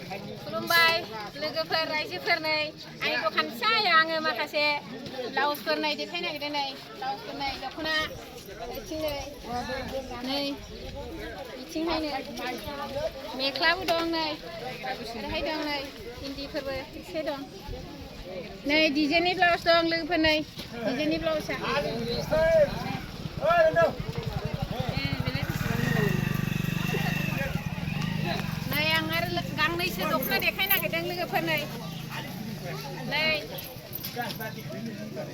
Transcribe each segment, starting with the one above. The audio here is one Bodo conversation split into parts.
खुलुमबाय लोगोफोर रायजोफोर नै आंनि दखान फिसायाव आङो माखासे ब्लाउसफोर नै देखायनो नागिरदों नै ब्लाउसफोर नै दख'ना बिथिं नै बिथिंहाय नै मेख्लाबो दं नै ओरैहाय दं नै इन्दिफोरबो एसे दं नै डिजाइननि ब्लाउस दं लोगोफोर नै डिजाइननि ब्लाउसआ नै आं आरो गांनैसो दख'ना देखायनो नागिरदों लोगोफोर नै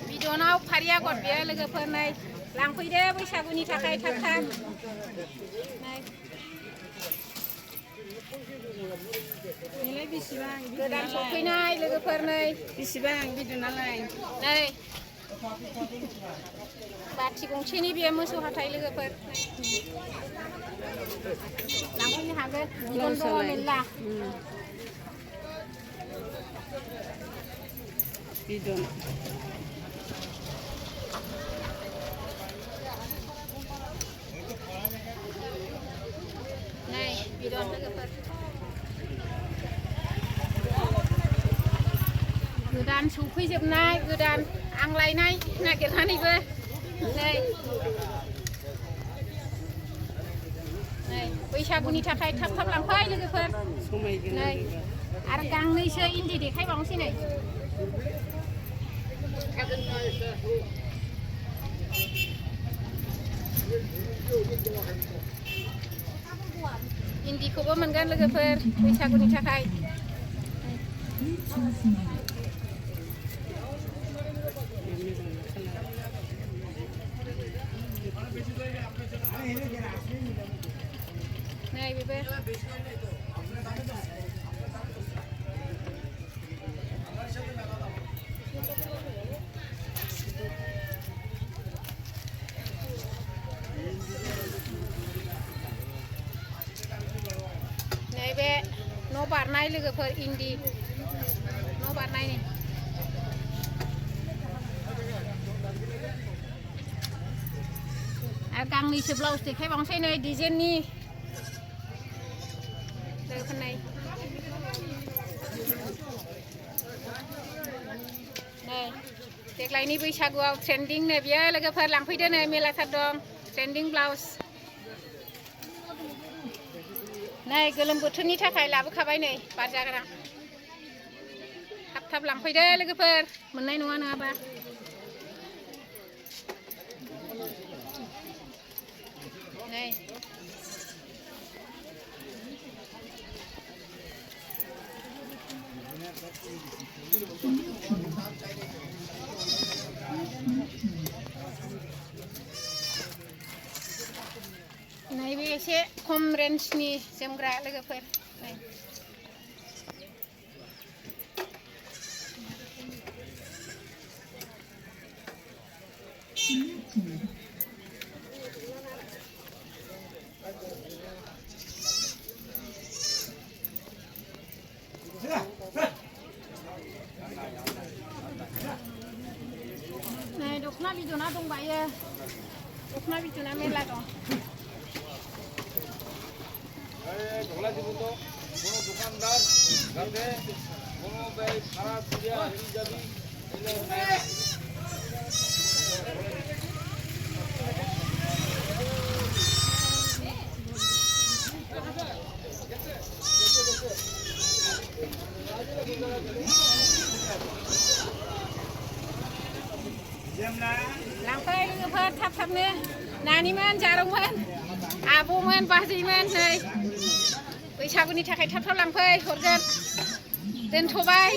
बिदनाव फारि आगर बेयो लोगोफोर नै लांफैदो बैसागुनि थाखाय थाब थाब नै गोदान सफैनाय लोगोफोर नै बेसेबां बिदनालाय नै बाथि गंसेनि बेयो मोसौ हाथाय लोगोफोर लांफैनो हागोन बिदन दङ मेरला बिदन नै बिदन लोगोफोर गोदान सौफैजोबनाय गोदान आं लायनाय नागिरनानैबो नै बैसागुनि थाखाय थाब थाब लांफै लोगोफोर नै आरो गांनैसो इन्दि देखायबावनोसै नै इन्दिखौबो मोनगोन लोगोफोर बैसागुनि थाखाय नै बेबो नैबे न' बारनाय लोगोफोर इन्दि न' बारनाय नै आरो गांनैसो ब्लाउस देखायबावनोसै नै डिजाइननि लोगोफोर नै देग्लायनि बैसागुआव ट्रेन्डिं नो बियो लोगोफोर लांफैदो नै मेलाथार दं ट्रेन्डिं ब्लाउस नै गोलोम बोथोरनि थाखाय लाबोखाबाय नै बार जाग्रा थाब थाब लांफैदो लोगोफोर मोननाय नङा नङाबा नै नैबे एसे खम रेन्जनि जोमग्रा लोगोफोर नै दख'ना बिदना दंबायो दख'ना बिदना मेरला दं ঢোলা দিব তো কোনো দোকানদার যাতে কোনো ভাড়া দিয়ে হারিয়ে যাবি लांफै लोगोफोर थाब थाबनो नानिमोन जारौमोन आब'मोन बाजैमोन नै बैसागुनि थाखाय थाब थाब लांफै हरगोन दोनथ'बाय।